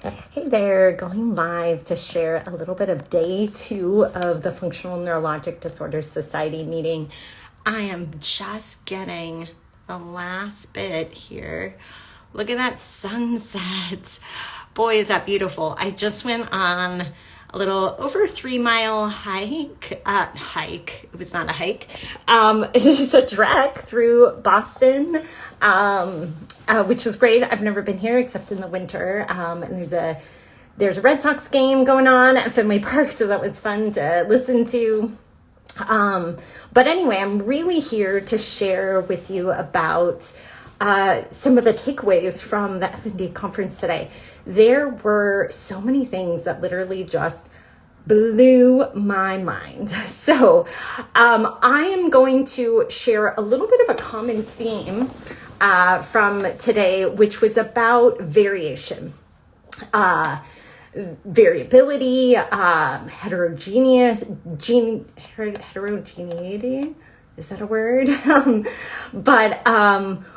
Hey there, going live to share a little bit of day 2 of the Functional Neurologic Disorders Society meeting. I am just getting the last bit here. Look at that sunset. Boy, is that beautiful. I just went on a little over 3-mile hike. It was not a hike. It's just a trek through Boston, which was great. I've never been here except in the winter. And there's a Red Sox game going on at Fenway Park, so that was fun to listen to. But anyway, I'm really here to share with you about some of the takeaways from the F&D conference today. There were so many things that literally just blew my mind. So I am going to share a little bit of a common theme from today, which was about variation. Variability, heterogeneity. Is that a word? But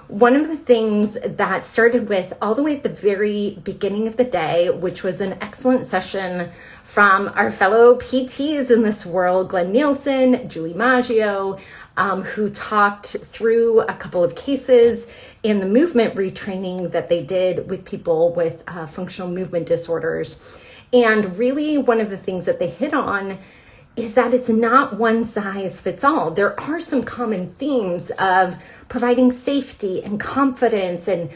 one of the things that started with all the way at the very beginning of the day, which was an excellent session from our fellow PTs in this world, Glenn Nielsen, Julie Maggio, who talked through a couple of cases in the movement retraining that they did with people with functional movement disorders. And really one of the things that they hit on is that it's not one size fits all. There are some common themes of providing safety and confidence and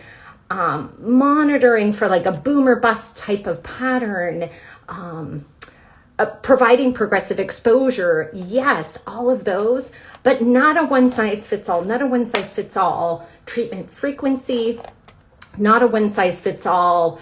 monitoring for like a boom or bust type of pattern, providing progressive exposure. Yes, all of those, but not a one size fits all, not a one size fits all treatment frequency, not a one size fits all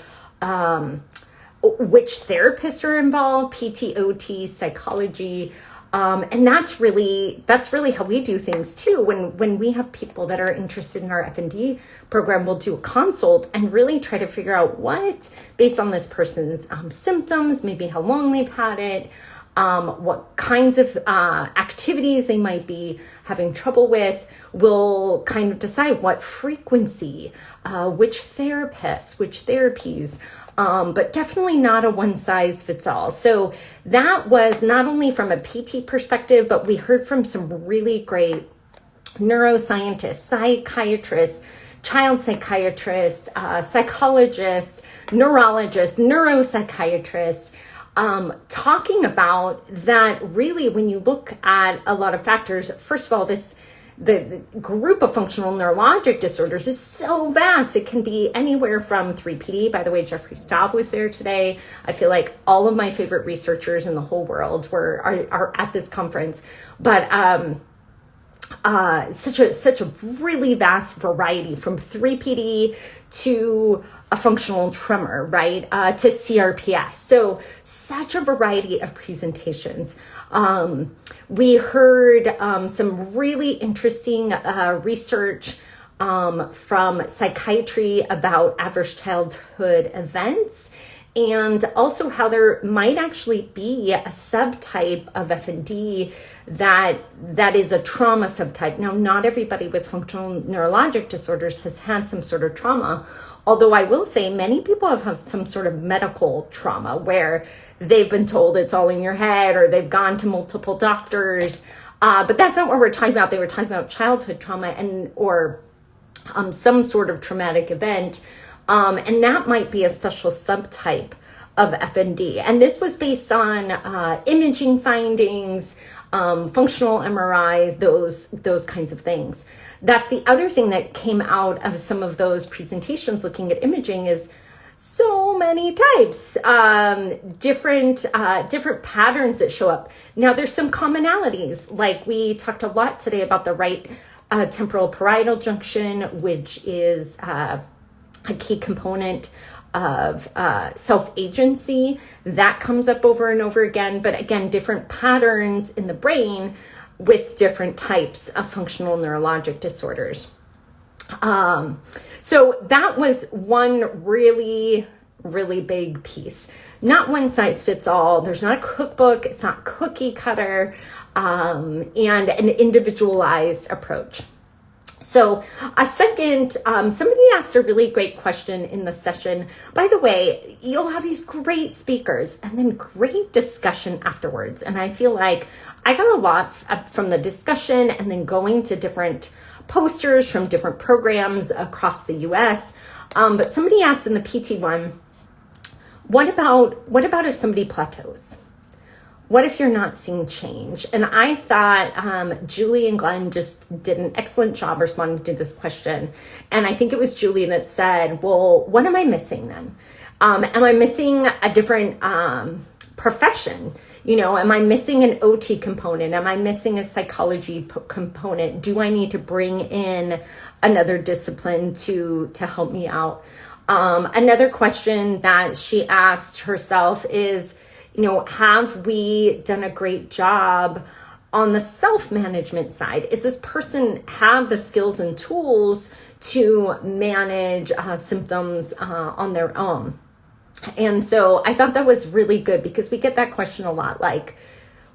which therapists are involved, PT, OT, psychology. And that's really how we do things too. When we have people that are interested in our F&D program, we'll do a consult and really try to figure out what, based on this person's symptoms, maybe how long they've had it, what kinds of activities they might be having trouble with. We'll kind of decide what frequency, which therapists, which therapies, but definitely not a one size fits all. So that was not only from a PT perspective, but we heard from some really great neuroscientists, psychiatrists, child psychiatrists, psychologists, neurologists, neuropsychiatrists, talking about that. Really, when you look at a lot of factors, first of all, the group of functional neurologic disorders is so vast. It can be anywhere from 3PD. By the way, Jeffrey Staub was there today. I feel like all of my favorite researchers in the whole world are at this conference. But such a really vast variety, from 3PD to a functional tremor, right, to CRPS. So such a variety of presentations. We heard some really interesting research from psychiatry about adverse childhood events, and also how there might actually be a subtype of F&D that is a trauma subtype. Now, not everybody with functional neurologic disorders has had some sort of trauma, although I will say many people have had some sort of medical trauma where they've been told it's all in your head, or they've gone to multiple doctors. But that's not what we're talking about. They were talking about childhood trauma or some sort of traumatic event. And that might be a special subtype of FND. And this was based on imaging findings, functional MRIs, those kinds of things. That's the other thing that came out of some of those presentations looking at imaging is so many types, different patterns that show up. Now, there's some commonalities, like we talked a lot today about the right temporal parietal junction, which is a key component of self-agency. That comes up over and over again, but again, different patterns in the brain with different types of functional neurologic disorders. So that was one really big piece. Not one size fits all. There's not a cookbook. It's not cookie cutter, and an individualized approach. So a second, somebody asked a really great question in the session. By the way, you'll have these great speakers and then great discussion afterwards. And I feel like I got a lot from the discussion and then going to different posters from different programs across the US. But somebody asked in the PT one, what about if somebody plateaus? What if you're not seeing change? And I thought Julie and Glenn just did an excellent job responding to this question. And I think it was Julie that said, well, what am I missing then? Am I missing a different profession? Am I missing an OT component? Am I missing a psychology component? Do I need to bring in another discipline to help me out? Another question that she asked herself is, have we done a great job on the self-management side? Is this person have the skills and tools to manage symptoms on their own? And so I thought that was really good because we get that question a lot, like,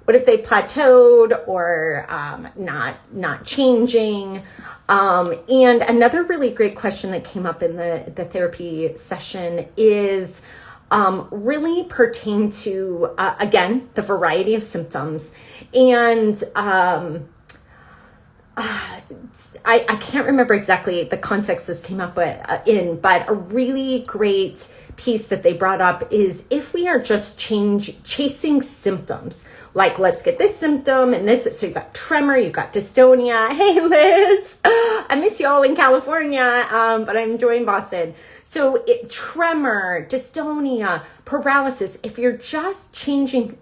what if they plateaued or not changing? And another really great question that came up in the therapy session is really pertain to, again, the variety of symptoms. And I can't remember exactly the context this came up in, but a really great piece that they brought up is if we are just chasing symptoms, like let's get this symptom and this, so you got tremor, you got dystonia. Hey Liz, I miss you all in California, but I'm enjoying Boston. So tremor, dystonia, paralysis, if you're just chasing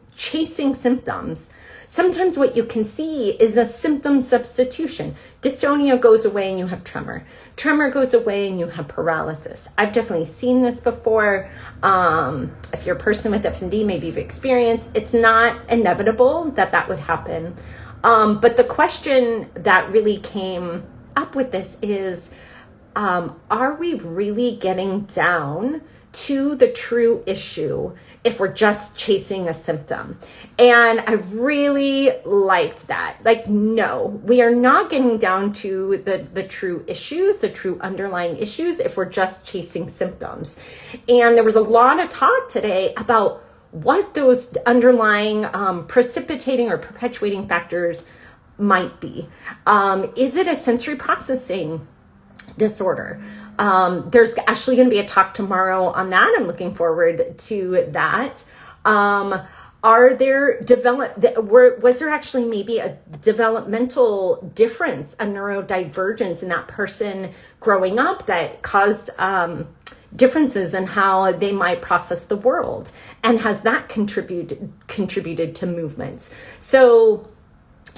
symptoms, sometimes what you can see is a symptom substitution. Dystonia goes away and you have tremor. Tremor goes away and you have paralysis. I've definitely seen this before. If you're a person with FND, maybe you've experienced, it's not inevitable that would happen. But the question that really came up with this is, are we really getting down to the true issue if we're just chasing a symptom? And I really liked that. Like, no, we are not getting down to the true issues, the true underlying issues if we're just chasing symptoms. And there was a lot of talk today about what those underlying precipitating or perpetuating factors might be. Is it a sensory processing disorder? There's actually going to be a talk tomorrow on that. I'm looking forward to that. Was there actually maybe a developmental difference, a neurodivergence in that person growing up that caused differences in how they might process the world? And has that contributed to movements? So,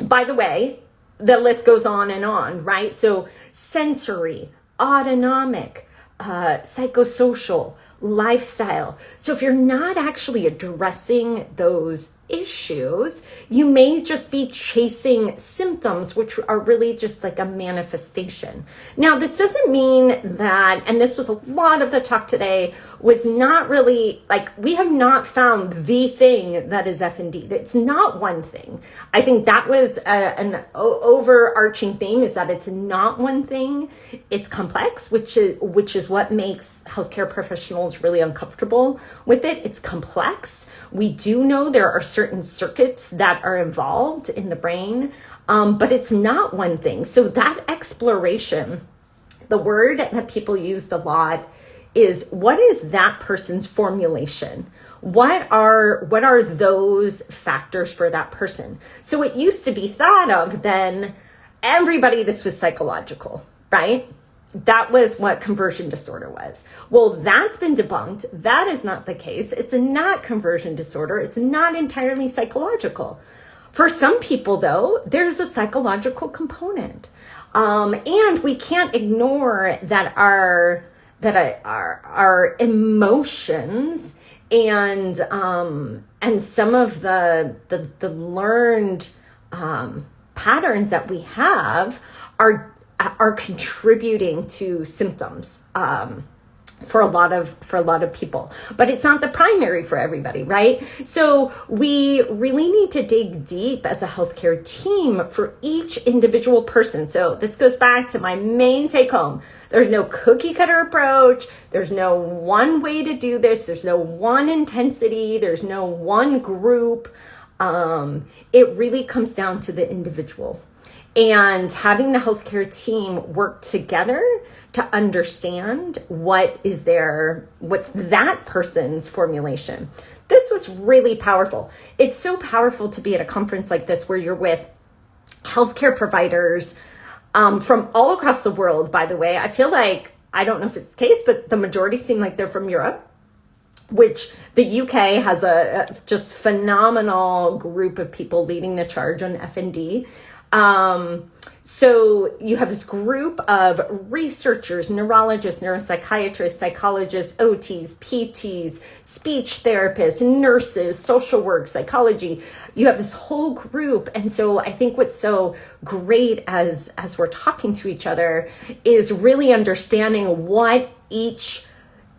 by the way, the list goes on, right? So sensory, autonomic, psychosocial, lifestyle. So if you're not actually addressing those issues, you may just be chasing symptoms, which are really just like a manifestation. Now, this doesn't mean that, and this was a lot of the talk today, was not really like, we have not found the thing that is FND. It's not one thing. I think that was an overarching theme, is that it's not one thing. It's complex, which is what makes healthcare professionals really uncomfortable with it. It's complex. We do know there are certain circuits that are involved in the brain, but it's not one thing. So that exploration, the word that people used a lot is, what is that person's formulation? What are those factors for that person? So it used to be thought of then, everybody, this was psychological, right? That was what conversion disorder was. Well, that's been debunked. That is not the case. It's not conversion disorder. It's not entirely psychological. For some people, though, there's a psychological component. And we can't ignore that our emotions and some of the learned patterns that we have are contributing to symptoms. for a lot of people, but it's not the primary for everybody, right? So we really need to dig deep as a healthcare team for each individual person. So this goes back to my main take home. There's no cookie cutter approach. There's no one way to do this. There's no one intensity. There's no one group. It really comes down to the individual. And having the healthcare team work together to understand what's that person's formulation. This was really powerful. It's so powerful to be at a conference like this where you're with healthcare providers from all across the world, by the way. I feel like, I don't know if it's the case, but the majority seem like they're from Europe, which the UK has a just phenomenal group of people leading the charge on F&D. So you have this group of researchers, neurologists, neuropsychiatrists, psychologists, OTs, PTs, speech therapists, nurses, social work, psychology. You have this whole group. And so I think what's so great as we're talking to each other is really understanding what each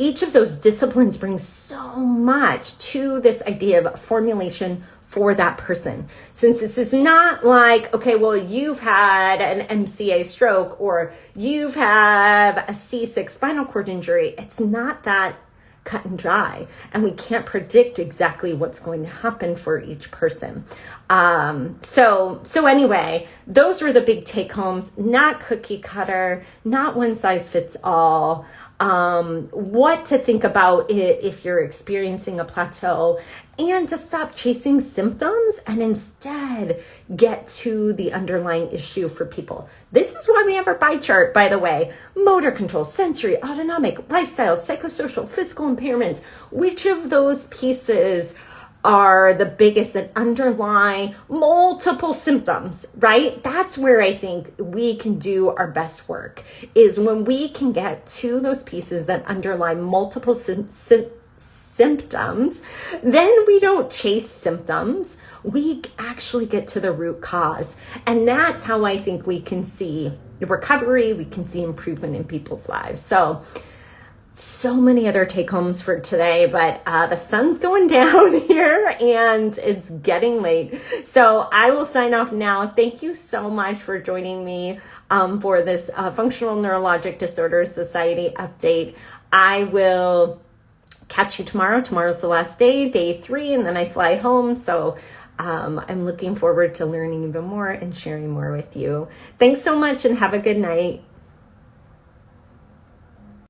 of those disciplines brings so much to this idea of formulation for that person. Since this is not like, okay, well, you've had an MCA stroke or you've had a C6 spinal cord injury. It's not that cut and dry, and we can't predict exactly what's going to happen for each person. So anyway, those were the big take homes, not cookie cutter, not one size fits all. What to think about if you're experiencing a plateau, and to stop chasing symptoms and instead get to the underlying issue for people. This is why we have our pie chart, by the way. Motor control, sensory, autonomic, lifestyle, psychosocial, physical impairments. Which of those pieces are the biggest that underlie multiple symptoms, right? That's where I think we can do our best work, is when we can get to those pieces that underlie multiple symptoms. Then we don't chase symptoms. We actually get to the root cause. And that's how I think we can see the recovery, we can see improvement in people's lives. So many other take homes for today, but the sun's going down here and it's getting late. So I will sign off now. Thank you so much for joining me for this Functional Neurologic Disorders Society update. I will catch you tomorrow. Tomorrow's the last day 3, and then I fly home. So I'm looking forward to learning even more and sharing more with you. Thanks so much and have a good night.